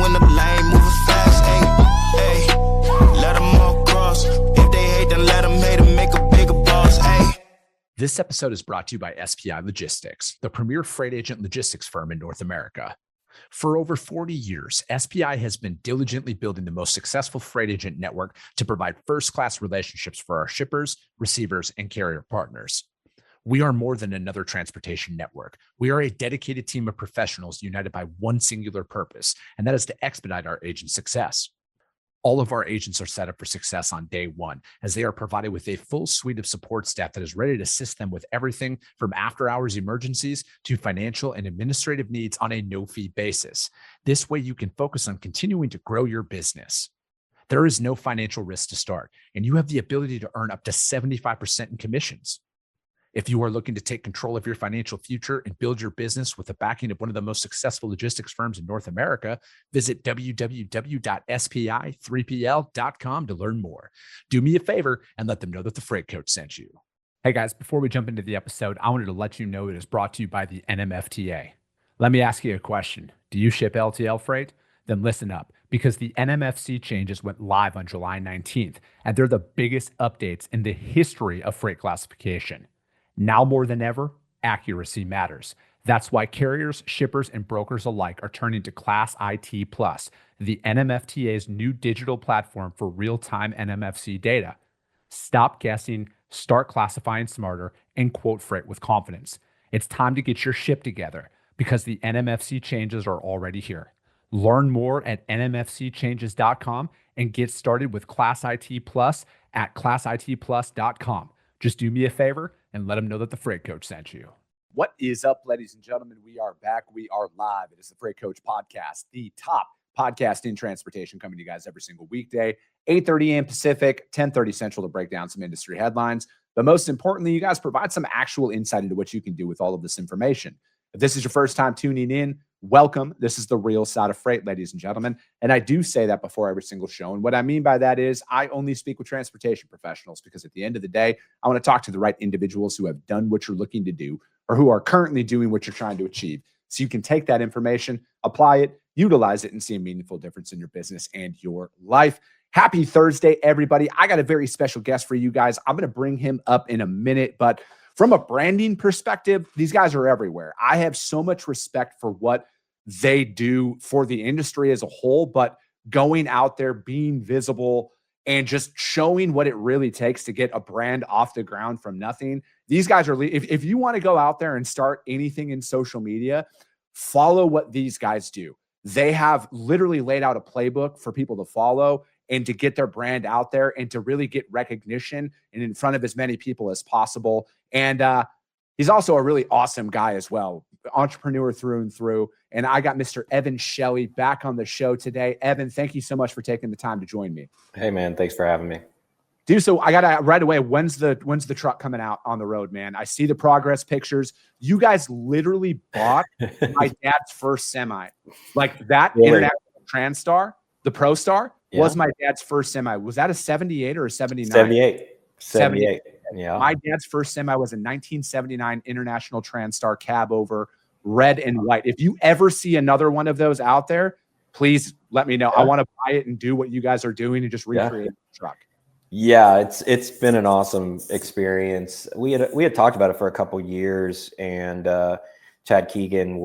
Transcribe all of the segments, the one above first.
when the lane moving fast. Let them all cross. If they hate, then let them hate and make a bigger boss. This episode is brought to you by SPI Logistics, the premier freight agent logistics firm in North America. For over 40 years, SPI has been diligently building the most successful freight agent network to provide first-class relationships for our shippers, receivers, and carrier partners. We are more than another transportation network. We are a dedicated team of professionals united by one singular purpose, and that is to expedite our agents' success. All of our agents are set up for success on day one, as they are provided with a full suite of support staff that is ready to assist them with everything from after-hours emergencies to financial and administrative needs on a no-fee basis. This way, you can focus on continuing to grow your business. There is no financial risk to start, and you have the ability to earn up to 75% in commissions. If you are looking to take control of your financial future and build your business with the backing of one of the most successful logistics firms in North America, visit www.spi3pl.com to learn more. Do me a favor and let them know that the Freight Coach sent you. Hey guys, before we jump into the episode, I wanted to let you know it is brought to you by the NMFTA. Let me ask you a question. Do you ship LTL freight? Then listen up, because the NMFC changes went live on July 19th, and they're the biggest updates in the history of freight classification. Now more than ever, accuracy matters. That's why carriers, shippers, and brokers alike are turning to Class IT Plus, the NMFTA's new digital platform for real-time NMFC data. Stop guessing, start classifying smarter, and quote freight with confidence. It's time to get your ship together because the NMFC changes are already here. Learn more at nmfcchanges.com and get started with Class IT Plus at classitplus.com. Just do me a favor and let them know that the Freight Coach sent you. What is up, ladies and gentlemen? We are back. We are live. It is the Freight Coach Podcast, the top podcast in transportation, coming to you guys every single weekday, 8:30 a.m. Pacific, 10:30 Central, to break down some industry headlines. But most importantly, you guys provide some actual insight into what you can do with all of this information. If this is your first time tuning in, welcome. This is the real side of freight, ladies and gentlemen. And I do say that before every single show. And what I mean by that is I only speak with transportation professionals, because at the end of the day, I want to talk to the right individuals who have done what you're looking to do or who are currently doing what you're trying to achieve. So you can take that information, apply it, utilize it, and see a meaningful difference in your business and your life. Happy Thursday, everybody. I got a very special guest for you guys. I'm going to bring him up in a minute, but from a branding perspective, these guys are everywhere. I have so much respect for what they do for the industry as a whole, but going out there, being visible, and just showing what it really takes to get a brand off the ground from nothing. These guys are, if you want to go out there and start anything in social media, follow what these guys do. They have literally laid out a playbook for people to follow and to get their brand out there and to really get recognition and in front of as many people as possible. And he's also a really awesome guy as well, entrepreneur through and through. And I got Mr. Evan Shelley back on the show today. Evan, thank you so much for taking the time to join me. Hey man, thanks for having me. Dude, so I gotta right away. When's the truck coming out on the road, man? I see the progress pictures. You guys literally bought my dad's first semi, like that. Really? International Transtar, the Pro Star, was my dad's first semi. Was that a 78 or a 79? 78. Yeah. My dad's first semi was a 1979 International Transtar cabover, red and white. If you ever see another one of those out there, please let me know. I want to buy it and do what you guys are doing and just recreate the truck. Yeah, it's been an awesome experience. We had talked about it for a couple years, and Chad Keegan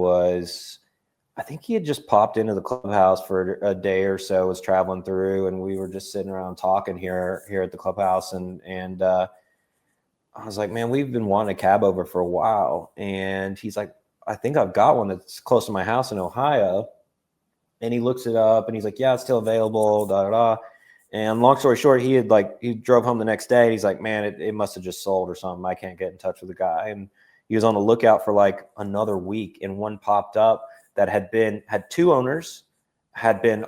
I think he had just popped into the clubhouse for a day or so, was traveling through, and we were just sitting around talking here at the clubhouse, and I was like, man, we've been wanting a cab over for a while. And he's like, I think I've got one that's close to my house in Ohio. And he looks it up and he's like, yeah, it's still available, da da da. And long story short, he drove home the next day. He's like, man, it must have just sold or something. I can't get in touch with the guy. And he was on the lookout for like another week, and one popped up that had two owners,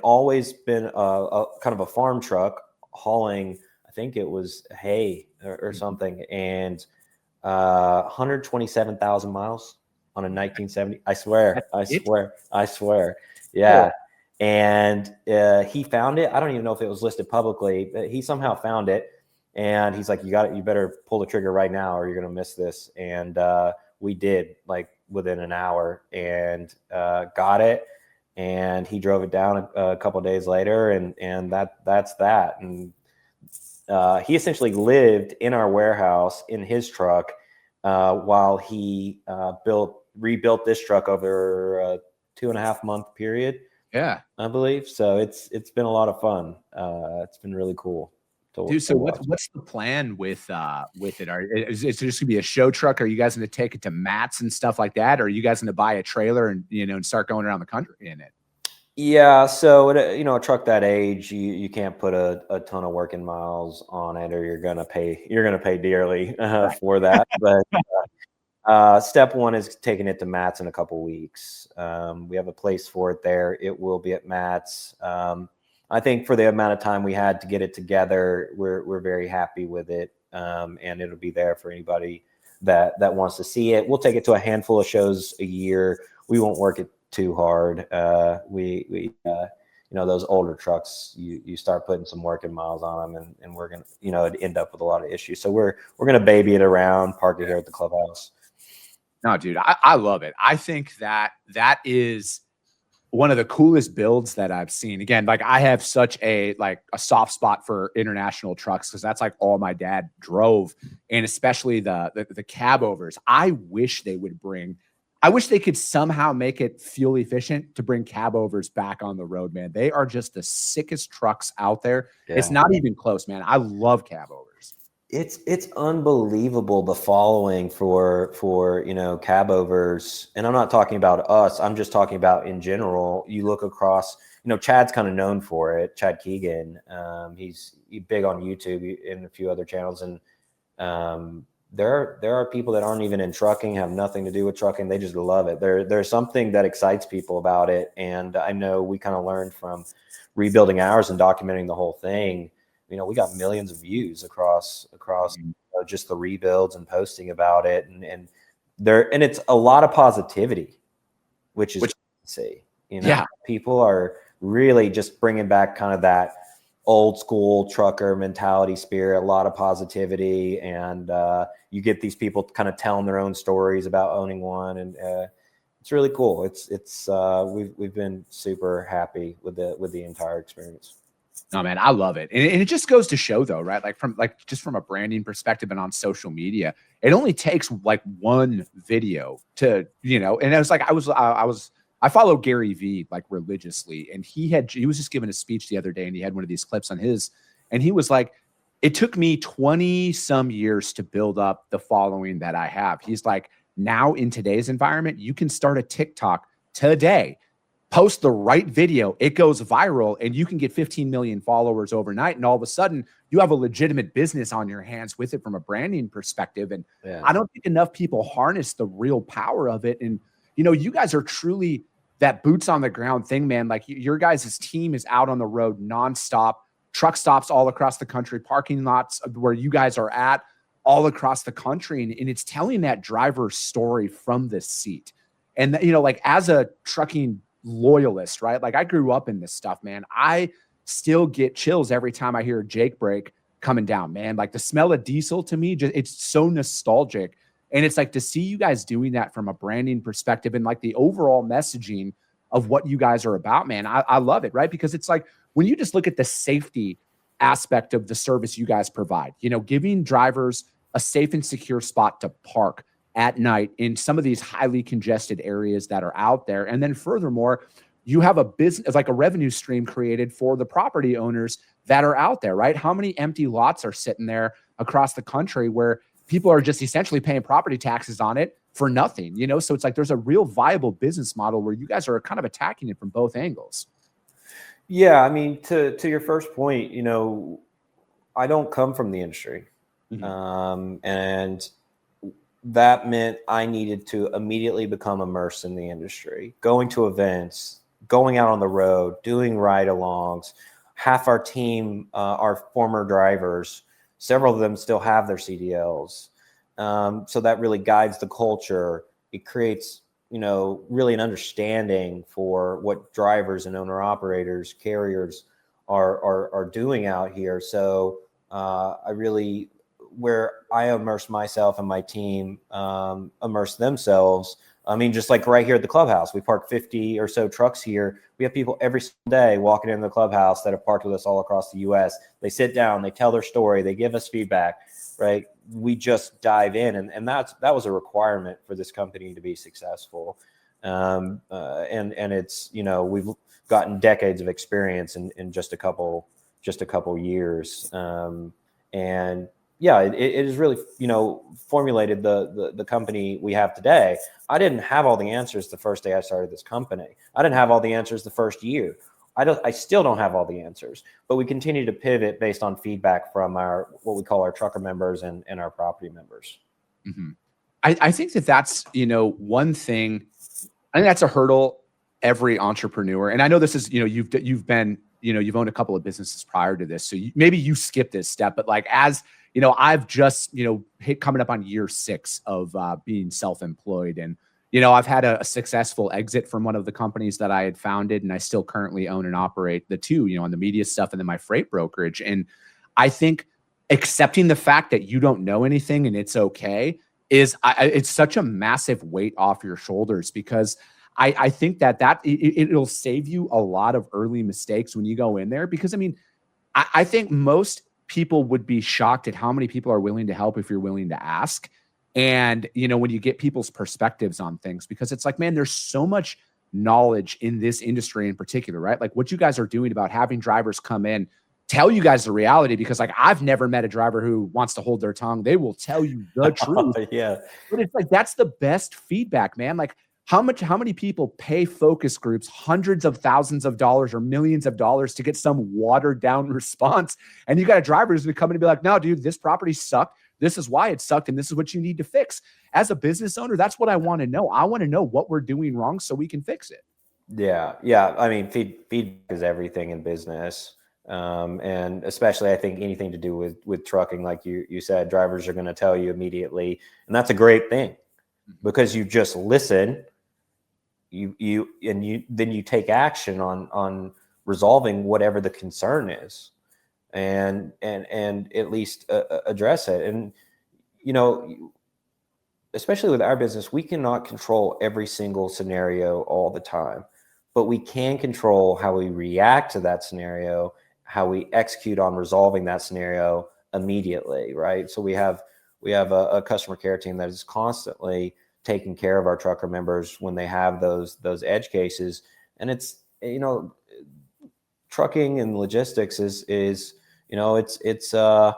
always been a kind of a farm truck hauling, I think it was hay or something, and 127,000 miles on a 1970. I swear. Yeah. Cool. And he found it. I don't even know if it was listed publicly, but he somehow found it. And he's like, you better pull the trigger right now or you're going to miss this. And we did, like within an hour, and got it. and he drove it down a couple of days later, and that's that. And he essentially lived in our warehouse in his truck while he rebuilt this truck over a 2.5 month period. Yeah, I believe so. It's been a lot of fun. It's been really cool. Dude, so what's the plan with it? Is it just gonna be a show truck? Are you guys gonna take it to mats and stuff like that? Or are you guys gonna buy a trailer and and start going around the country in it? Yeah, so a truck that age, you can't put a ton of working miles on it, or you're gonna pay dearly for that. But step one is taking it to mats in a couple weeks. We have a place for it there. It will be at mats. I think for the amount of time we had to get it together, we're very happy with it, and it'll be there for anybody that wants to see it. We'll take it to a handful of shows a year. We won't work it too hard. Those older trucks, you start putting some working miles on them, and we're gonna end up with a lot of issues. So we're gonna baby it around, park it here at the clubhouse. No, dude, I love it. I think that is one of the coolest builds that I've seen. Again, like I have such a soft spot for international trucks because that's like all my dad drove, and especially the cabovers. I wish they could somehow make it fuel efficient to bring cabovers back on the road, man. They are just the sickest trucks out there. Yeah. It's not even close, man. I love cabovers. It's unbelievable, the following for cabovers. And I'm not talking about us. I'm just talking about in general. You look across, Chad's kind of known for it. Chad Keegan, he's big on YouTube and a few other channels. And there are people that aren't even in trucking, have nothing to do with trucking. They just love it. There's something that excites people about it. And I know we kind of learned from rebuilding ours and documenting the whole thing. We got millions of views across just the rebuilds and posting about it, and it's a lot of positivity, which is to see. People are really just bringing back kind of that old school trucker mentality, spirit, a lot of positivity, and you get these people kind of telling their own stories about owning one, and it's really cool. We've been super happy with the entire experience. No, man, I love it. And it just goes to show though, right? Just from a branding perspective and on social media, it only takes one video to, and it was I follow Gary Vee religiously, and he was just giving a speech the other day, and he had one of these clips on his, and he was like, it took me 20 some years to build up the following that I have. He's like, now in today's environment, you can start a TikTok today, post the right video, it goes viral, and you can get 15 million followers overnight. And all of a sudden you have a legitimate business on your hands with it from a branding perspective. And I don't think enough people harness the real power of it. And, you guys are truly that boots on the ground thing, man. Like your guys' team is out on the road nonstop, truck stops all across the country, parking lots where you guys are at all across the country. And it's telling that driver's story from this seat. And, as a trucking loyalist, right? I grew up in this stuff, man. I still get chills every time I hear a Jake brake coming down, man. The smell of diesel to me, it's so nostalgic. And it's to see you guys doing that from a branding perspective and the overall messaging of what you guys are about, man. I love it, right? Because it's when you just look at the safety aspect of the service you guys provide, giving drivers a safe and secure spot to park at night in some of these highly congested areas that are out there. And then furthermore, you have a business, a revenue stream created for the property owners that are out there, right? How many empty lots are sitting there across the country where people are just essentially paying property taxes on it for nothing, So it's there's a real viable business model where you guys are kind of attacking it from both angles. Yeah. I mean, to your first point, I don't come from the industry. Mm-hmm. And that meant I needed to immediately become immersed in the industry, going to events, going out on the road, doing ride-alongs. Half our team are former drivers. Several of them still have their CDLs. So that really guides the culture. It creates, really an understanding for what drivers and owner-operators, carriers are doing out here. So where I immerse myself and my team immerse themselves, I mean, just like right here at the clubhouse, we park 50 or so trucks here. We have people every single day walking into the clubhouse that have parked with us all across the U.S. They sit down, they tell their story, they give us feedback, right? We just dive in, and that was a requirement for this company to be successful. And it's, you know, we've gotten decades of experience in just a couple years. And yeah, it has really, you know, formulated the company we have today. I didn't have all the answers the first day I started this company. I didn't have all the answers the first year. I still don't have all the answers, but we continue to pivot based on feedback from what we call our trucker members and our property members. Mm-hmm. I think that's, you know, one thing. I think that's a hurdle every entrepreneur. And I know this is, you know, you've been, you know, you've owned a couple of businesses prior to this. So maybe you skipped this step, but like, as you know, I've just, you know, coming up on year 6 of being self-employed. And, you know, I've had a successful exit from one of the companies that I had founded, and I still currently own and operate the two, you know, on the media stuff and then my freight brokerage. And I think accepting the fact that you don't know anything and it's okay it's such a massive weight off your shoulders, because I think that it'll save you a lot of early mistakes when you go in there. Because I mean, I think most people would be shocked at how many people are willing to help if you're willing to ask. And, you know, when you get people's perspectives on things, because it's like, man, there's so much knowledge in this industry in particular, right? Like what you guys are doing about having drivers come in, tell you guys the reality, because like I've never met a driver who wants to hold their tongue. They will tell you the truth. Yeah. But it's like, that's the best feedback, man. Like how many people pay focus groups hundreds of thousands of dollars or millions of dollars to get some watered down response? And you got a driver who's going to come in and be like, no, dude, this property sucked. This is why it sucked. And this is what you need to fix. As a business owner, that's what I want to know. I want to know what we're doing wrong so we can fix it. Yeah. Yeah. I mean, feedback is everything in business. And especially I think anything to do with trucking, like you said, drivers are going to tell you immediately. And that's a great thing, because you just listen, then you take action on resolving whatever the concern is, and at least address it. And, you know, especially with our business, we cannot control every single scenario all the time, but we can control how we react to that scenario, how we execute on resolving that scenario immediately, right? So we have a customer care team that is constantly taking care of our trucker members when they have those edge cases. And it's, you know, trucking and logistics is you know, it's the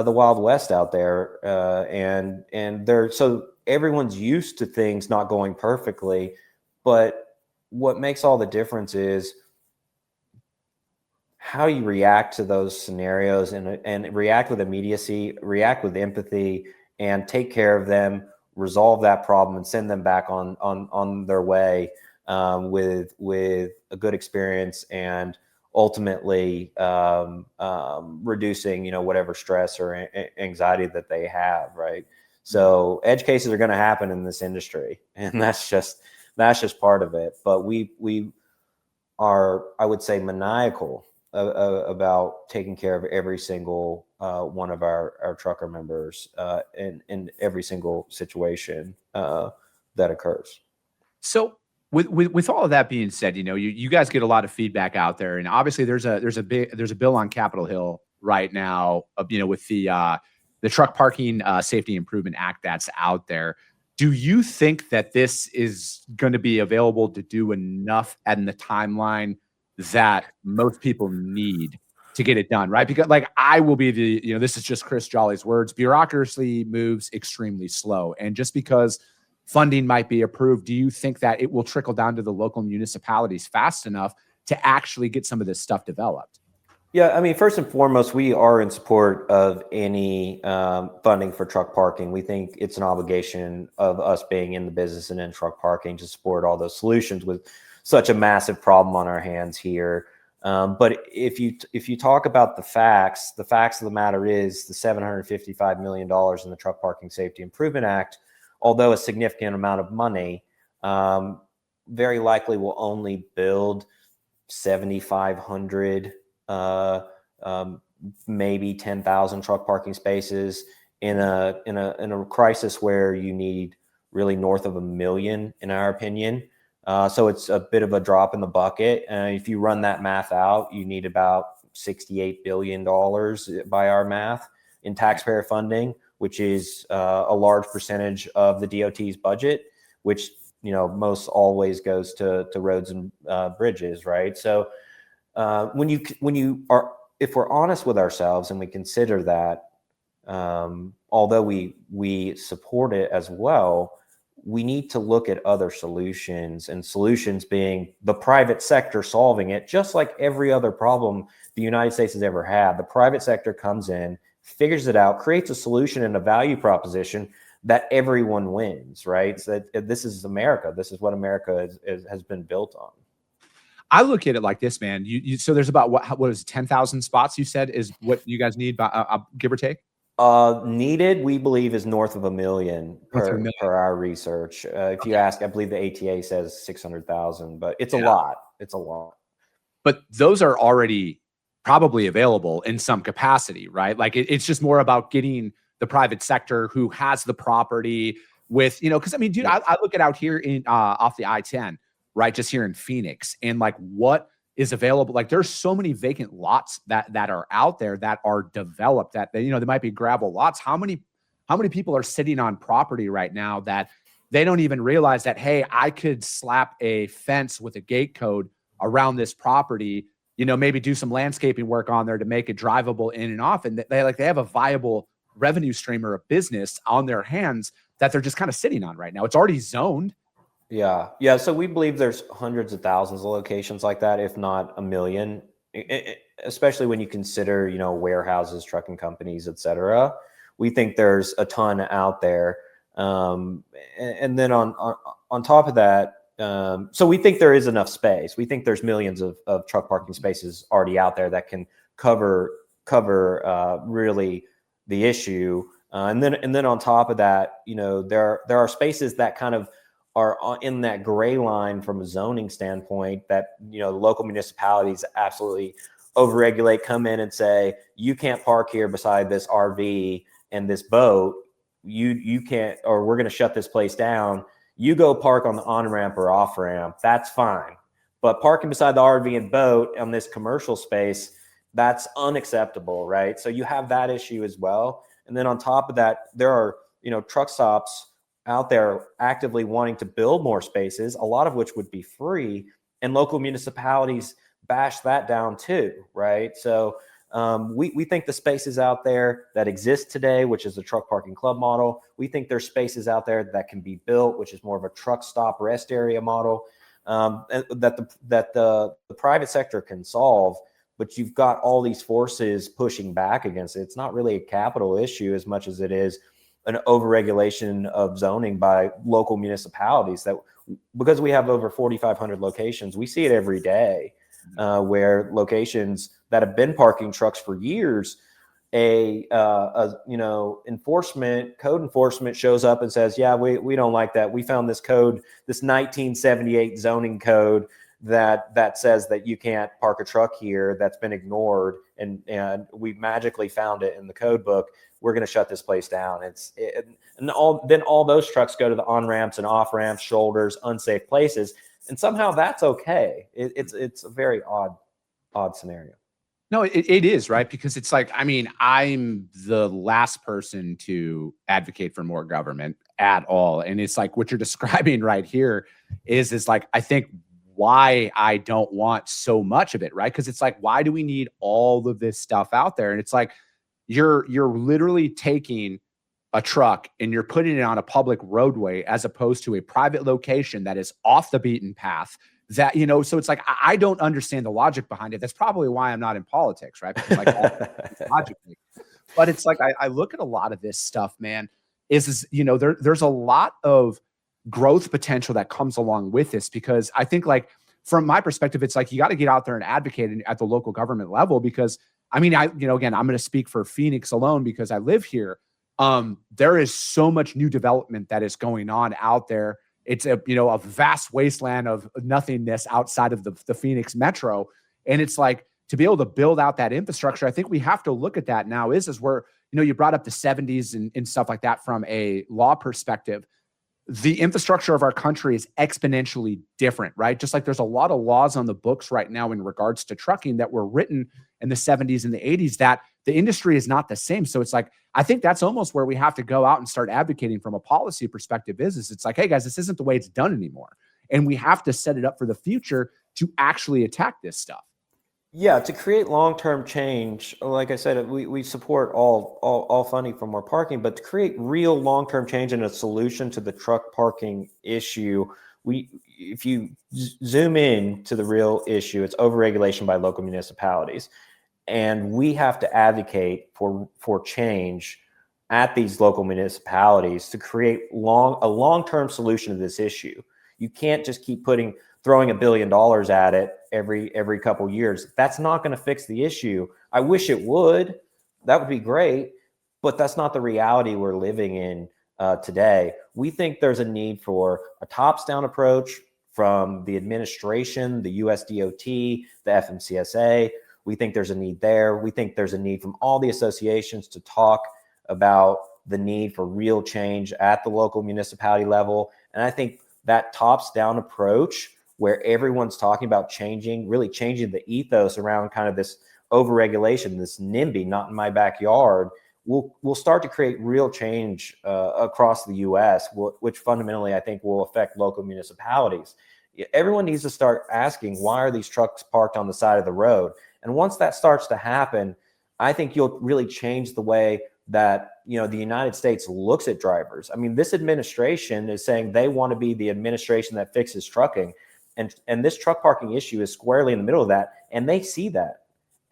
Wild West out there, and so everyone's used to things not going perfectly, but what makes all the difference is how you react to those scenarios, and react with immediacy, react with empathy, and take care of them, resolve that problem, and send them back on their way with a good experience, and ultimately reducing, you know, whatever stress or anxiety that they have, right? So edge cases are going to happen in this industry, and that's just part of it. But we are, I would say, maniacal about taking care of every single one of our trucker members in every single situation that occurs. So with all of that being said, you know, you guys get a lot of feedback out there, and obviously there's a bill on Capitol Hill right now, you know, with the Truck Parking Safety Improvement Act that's out there. Do you think that this is going to be available to do enough in the timeline that most people need to get it done, right? Because like I will be you know, this is just Chris Jolly's words, bureaucracy moves extremely slow. And just because funding might be approved, do you think that it will trickle down to the local municipalities fast enough to actually get some of this stuff developed? Yeah, I mean, first and foremost, we are in support of any funding for truck parking. We think it's an obligation of us being in the business and in truck parking to support all those solutions with such a massive problem on our hands here. But if you talk about the facts of the matter is the $755 million in the Truck Parking Safety Improvement Act, although a significant amount of money, very likely will only build 7,500, maybe 10,000 truck parking spaces in a crisis where you need really north of $1 million in our opinion. So it's a bit of a drop in the bucket. If you run that math out, you need about $68 billion by our math in taxpayer funding, which is a large percentage of the DOT's budget, which, you know, most always goes to roads and bridges, right? So if we're honest with ourselves and we consider that, although we support it as well, we need to look at other solutions, and solutions being the private sector solving it, just like every other problem the United States has ever had. The private sector comes in, figures it out, creates a solution and a value proposition that everyone wins, right? So this is America. This is what America has been built on. I look at it like this, man. So there's about what is 10,000 spots you said is what you guys need, give or take? Needed, we believe, is north of $1 million per our research. If you ask, I believe the ATA says 600,000, but it's a lot. It's a lot. But those are already probably available in some capacity, right? Like it's just more about getting the private sector who has the property with, you know, because I mean, dude, I look at out here in off the I-10, right, just here in Phoenix, and like what is available. Like there's so many vacant lots that are out there that are developed that, you know, they might be gravel lots. How many people are sitting on property right now that they don't even realize that, hey, I could slap a fence with a gate code around this property, you know, maybe do some landscaping work on there to make it drivable in and off. And they have a viable revenue stream or a business on their hands that they're just kind of sitting on right now. It's already zoned. Yeah. Yeah. So we believe there's hundreds of thousands of locations like that, if not 1 million, especially when you consider, you know, warehouses, trucking companies, et cetera. We think there's a ton out there. And then on top of that, so we think there is enough space. We think there's millions of truck parking spaces already out there that can cover really the issue. And then on top of that, you know, there are spaces that kind of are in that gray line from a zoning standpoint that, you know, local municipalities absolutely overregulate, come in and say, you can't park here beside this RV and this boat. You can't, or we're going to shut this place down. You go park on the on-ramp or off-ramp. That's fine. But parking beside the RV and boat on this commercial space, that's unacceptable, right? So you have that issue as well. And then on top of that, there are, you know, truck stops out there actively wanting to build more spaces, a lot of which would be free, and local municipalities bash that down too, right? So we think the spaces out there that exist today, which is the truck parking club model, we think there's spaces out there that can be built, which is more of a truck stop rest area model, that the private sector can solve. But you've got all these forces pushing back against it. It's not really a capital issue as much as it is an overregulation of zoning by local municipalities, that because we have over 4,500 locations, we see it every day, where locations that have been parking trucks for years, code enforcement shows up and says, yeah, we don't like that. We found this code, this 1978 zoning code that says that you can't park a truck here, that's been ignored, and we magically found it in the code book. We're going to shut this place down. Then all those trucks go to the on-ramps and off-ramps, shoulders, unsafe places, and somehow that's okay. It's a very odd scenario. No, it is, right? Because it's like, I mean, I'm the last person to advocate for more government at all. And it's like what you're describing right here is like, I think why I don't want so much of it, right? Because it's like, why do we need all of this stuff out there? And it's like, you're literally taking a truck and you're putting it on a public roadway as opposed to a private location that is off the beaten path. That, you know, so it's like, I don't understand the logic behind it. That's probably why I'm not in politics, right? Because like logically, but it's like, I look at a lot of this stuff, man, is, you know, there's a lot of growth potential that comes along with this, because I think, like, from my perspective, it's like, you got to get out there and advocate at the local government level, because I mean, again, I'm going to speak for Phoenix alone because I live here. There is so much new development that is going on out there. It's a vast wasteland of nothingness outside of the Phoenix metro. And it's like, to be able to build out that infrastructure, I think we have to look at that now is where, you know, you brought up the 70s and stuff like that from a law perspective. the infrastructure of our country is exponentially different, right? Just like there's a lot of laws on the books right now in regards to trucking that were written in the 70s and the 80s that the industry is not the same. So it's like, I think that's almost where we have to go out and start advocating from a policy perspective is it's like, hey guys, this isn't the way it's done anymore. And we have to set it up for the future to actually attack this stuff. Yeah, to create long-term change, like I said, we support all funding for more parking, but to create real long-term change and a solution to the truck parking issue, if you zoom in to the real issue, it's overregulation by local municipalities. And we have to advocate for change at these local municipalities to create a long-term solution to this issue. You can't just keep throwing $1 billion at it every couple years. That's not going to fix the issue. I wish it would. That would be great, but that's not the reality we're living in today. We think there's a need for a tops-down approach from the administration, the USDOT, the FMCSA. We think there's a need there. We think there's a need from all the associations to talk about the need for real change at the local municipality level. And I think that tops-down approach where everyone's talking about really changing the ethos around kind of this overregulation, this NIMBY, not in my backyard, will start to create real change across the U.S., which fundamentally I think will affect local municipalities. Everyone needs to start asking, why are these trucks parked on the side of the road? And once that starts to happen, I think you'll really change the way that the United States looks at drivers. I mean, this administration is saying they want to be the administration that fixes trucking. And this truck parking issue is squarely in the middle of that, and they see that.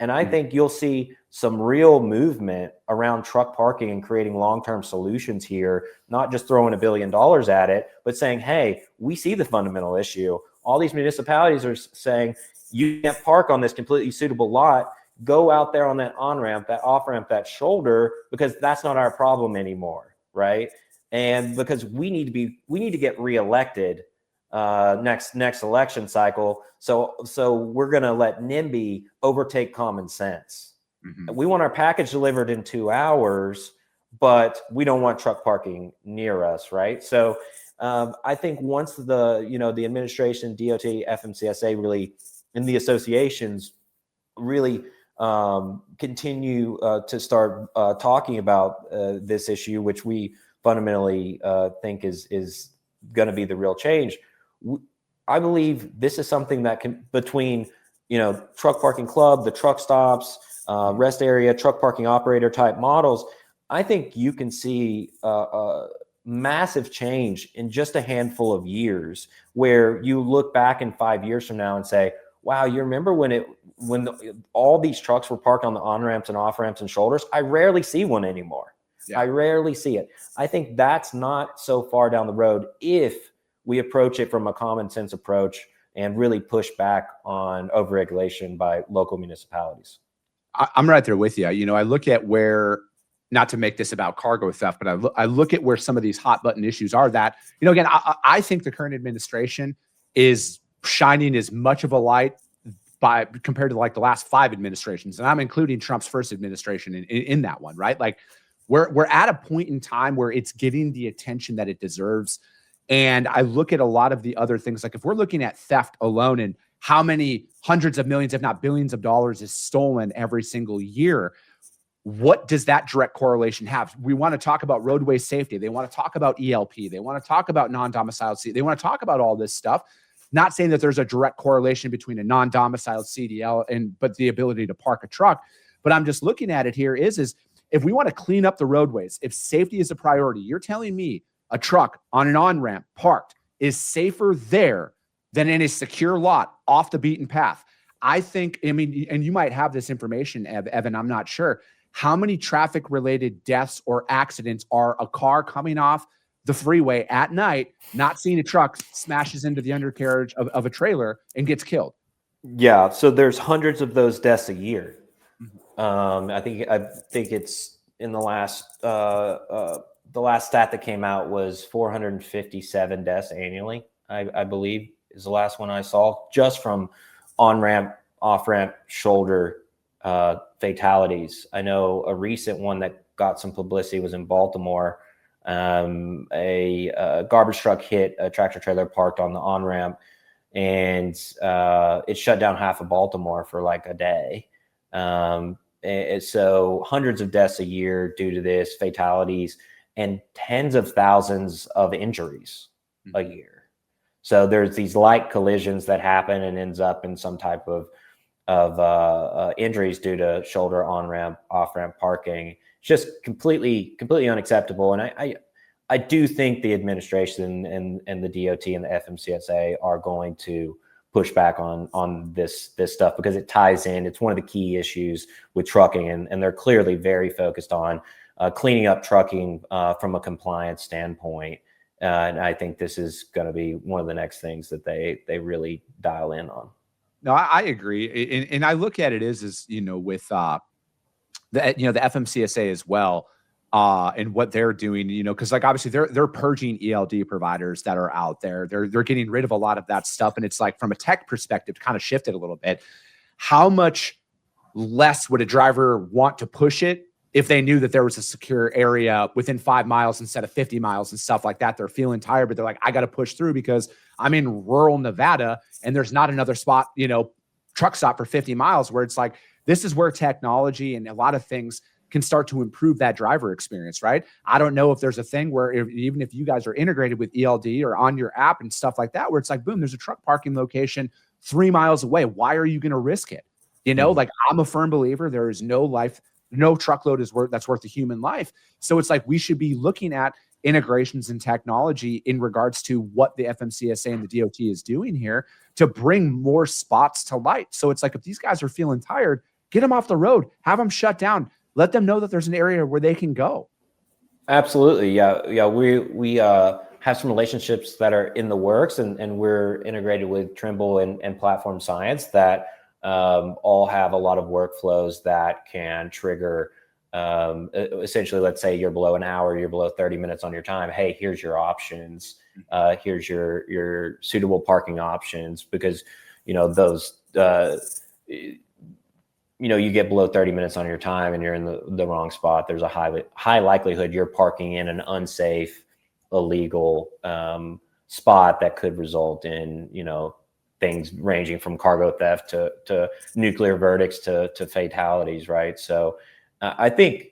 And I think you'll see some real movement around truck parking and creating long-term solutions here, not just throwing $1 billion at it, but saying, hey, we see the fundamental issue. All these municipalities are saying, you can't park on this completely suitable lot. Go out there on that on-ramp, that off-ramp, that shoulder, because that's not our problem anymore, right? And because we need to get reelected next election cycle. So we're going to let NIMBY overtake common sense. Mm-hmm. We want our package delivered in 2 hours, but we don't want truck parking near us, right? So I think once the administration, DOT, FMCSA really, and the associations really continue to start talking about this issue, which we fundamentally think is going to be the real change. I believe this is something that can, between truck parking club, the truck stops, rest area, truck parking operator type models, I think you can see a massive change in just a handful of years, where you look back in 5 years from now and say, wow, you remember when all these trucks were parked on the on-ramps and off-ramps and shoulders? I rarely see one anymore. Yeah. I rarely see it. I think that's not so far down the road if we approach it from a common sense approach and really push back on overregulation by local municipalities. I'm right there with you. I look at where, not to make this about cargo theft, but I look at where some of these hot button issues are that, again, I think the current administration is shining as much of a light compared to like the last 5 administrations. And I'm including Trump's first administration in that one, right? Like we're at a point in time where it's getting the attention that it deserves. And I look at a lot of the other things, like if we're looking at theft alone and how many hundreds of millions, if not billions of dollars is stolen every single year, what does that direct correlation have? We want to talk about roadway safety. They want to talk about ELP. They want to talk about non-domiciled CDL. They want to talk about all this stuff. Not saying that there's a direct correlation between a non-domiciled CDL but the ability to park a truck. But I'm just looking at it here is if we want to clean up the roadways, if safety is a priority, you're telling me a truck on an on-ramp parked is safer there than in a secure lot off the beaten path. I think, and you might have this information, Evan, I'm not sure. How many traffic-related deaths or accidents are a car coming off the freeway at night, not seeing a truck, smashes into the undercarriage of a trailer and gets killed? Yeah, so there's hundreds of those deaths a year. I think it's in the last stat that came out was 457 deaths annually, I believe is the last one I saw, just from on-ramp, off-ramp, shoulder fatalities. I know a recent one that got some publicity was in Baltimore. A garbage truck hit a tractor trailer parked on the on-ramp, and it shut down half of Baltimore for like a day. And so hundreds of deaths a year due to this, fatalities, and tens of thousands of injuries a year. So there's these light collisions that happen and ends up in some type of injuries due to shoulder, on-ramp, off-ramp parking. It's just completely unacceptable. And I do think the administration and the DOT and the FMCSA are going to push back on this stuff, because it ties in. It's one of the key issues with trucking, and they're clearly very focused on cleaning up trucking from a compliance standpoint. And I think this is going to be one of the next things that they really dial in on. No, I agree. And I look at it as with the FMCSA as well, and what they're doing, because like obviously they're purging ELD providers that are out there. They're getting rid of a lot of that stuff. And it's like, from a tech perspective, kind of shifted a little bit. How much less would a driver want to push it if they knew that there was a secure area within 5 miles instead of 50 miles and stuff like that? They're feeling tired, but they're like, I got to push through because I'm in rural Nevada and there's not another spot, truck stop for 50 miles, where it's like, this is where technology and a lot of things can start to improve that driver experience, right? I don't know if there's a thing where even if you guys are integrated with ELD or on your app and stuff like that, where it's like, boom, there's a truck parking location 3 miles away. Why are you going to risk it? Like, I'm a firm believer there is no truckload that's worth a human life. So it's like, we should be looking at integrations and technology in regards to what the FMCSA and the DOT is doing here to bring more spots to light. So it's like, if these guys are feeling tired, get them off the road, have them shut down, let them know that there's an area where they can go. Absolutely. Yeah. We have some relationships that are in the works, and we're integrated with Trimble and Platform Science that all have a lot of workflows that can trigger, essentially, let's say you're below an hour, you're below 30 minutes on your time. Hey, here's your options. Here's your suitable parking options, because, those, you get below 30 minutes on your time and you're in the wrong spot. There's a high likelihood you're parking in an unsafe, illegal spot that could result in, things ranging from cargo theft to nuclear verdicts to fatalities, right? So I think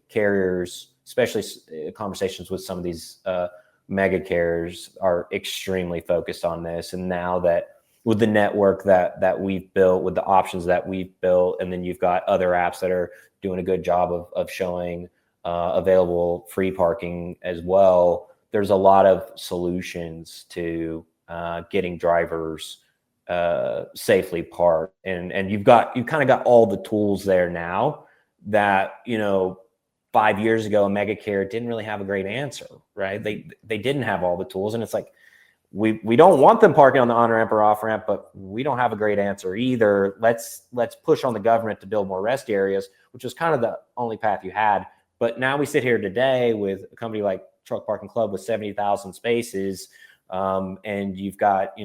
carriers, especially conversations with some of these mega carriers, are extremely focused on this. And now that with the network that we've built, with the options that we've built, and then you've got other apps that are doing a good job of showing available free parking as well, there's a lot of solutions to getting drivers safely parked, and you've kind of got all the tools there now that 5 years ago a mega carrier didn't really have a great answer, right? They didn't have all the tools, and it's like, we don't want them parking on the on-ramp or off-ramp, but we don't have a great answer either. Let's push on the government to build more rest areas, which was kind of the only path you had. But now we sit here today with a company like Truck Parking Club with 70,000 spaces, and you've got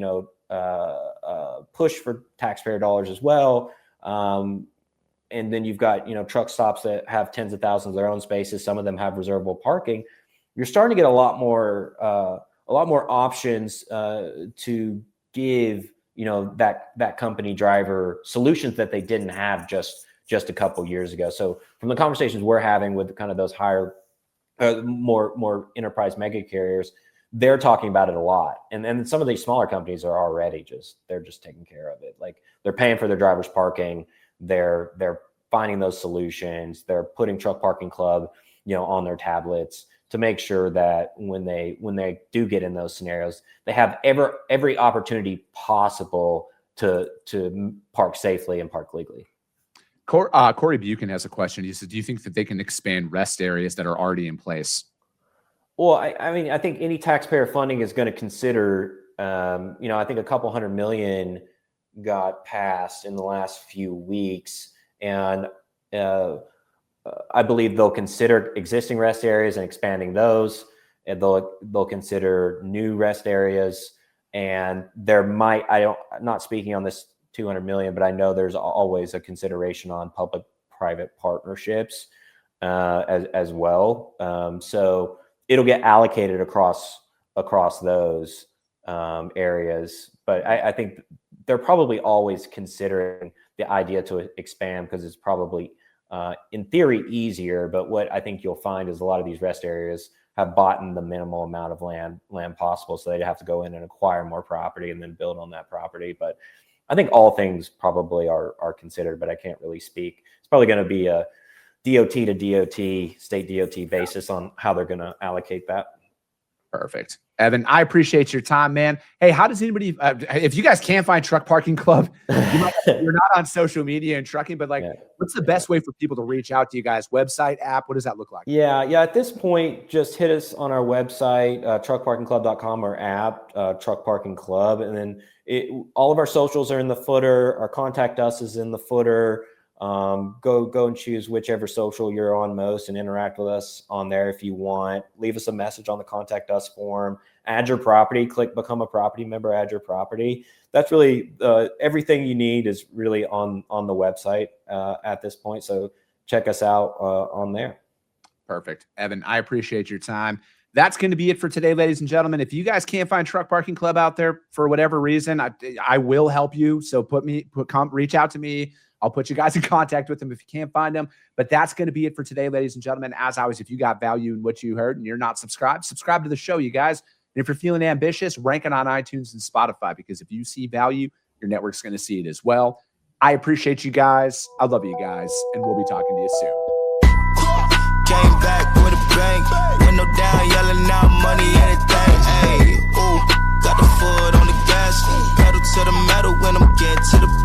push for taxpayer dollars as well, and then you've got truck stops that have tens of thousands of their own spaces. Some of them have reservable parking. You're starting to get a lot more options to give that company driver solutions that they didn't have just a couple years ago. So from the conversations we're having with kind of those higher, more enterprise mega carriers, they're talking about it a lot. And some of these smaller companies are already they're just taking care of it. Like, they're paying for their drivers parking. They're finding those solutions. They're putting Truck Parking Club, on their tablets to make sure that when they do get in those scenarios, they have every opportunity possible to park safely and park legally. Corey Buchan has a question. He says, do you think that they can expand rest areas that are already in place? Well, I think any taxpayer funding is going to consider, I think a couple $100 million got passed in the last few weeks, and I believe they'll consider existing rest areas and expanding those, and they'll consider new rest areas. And there might, I'm not speaking on this 200 million, but I know there's always a consideration on public-private partnerships as well. So it'll get allocated across those areas. But I think they're probably always considering the idea to expand because it's probably in theory easier. But what I think you'll find is a lot of these rest areas have bought in the minimal amount of land possible, so they'd have to go in and acquire more property and then build on that property. But I think all things probably are considered, but I can't really speak. It's probably going to be a DOT to DOT, state DOT basis on how they're going to allocate that. Perfect. Evan, I appreciate your time, man. Hey, how does anybody, if you guys can't find Truck Parking Club, you're not on social media and trucking, but like, what's the best way for people to reach out to you guys? Website, app? What does that look like? Yeah. At this point, just hit us on our website, truckparkingclub.com, or app, Truck Parking Club. And then all of our socials are in the footer. Our contact us is in the footer. Go and choose whichever social you're on most and interact with us on there if you want. Leave us a message on the contact us form. Add your property, click become a property member, add your property. That's really everything you need is really on the website at this point. So check us out on there. Perfect. Evan, I appreciate your time. That's going to be it for today, ladies and gentlemen. If you guys can't find Truck Parking Club out there for whatever reason, I will help you. So reach out to me. I'll put you guys in contact with them if you can't find them. But that's going to be it for today, ladies and gentlemen. As always, if you got value in what you heard and you're not subscribed, subscribe to the show, you guys. And if you're feeling ambitious, rank it on iTunes and Spotify, because if you see value, your network's going to see it as well. I appreciate you guys. I love you guys, and we'll be talking to you soon. Came back with a bang, window down, yelling out money, anything. Hey, ooh, got the foot on the gas, pedal to the metal when I'm getting to the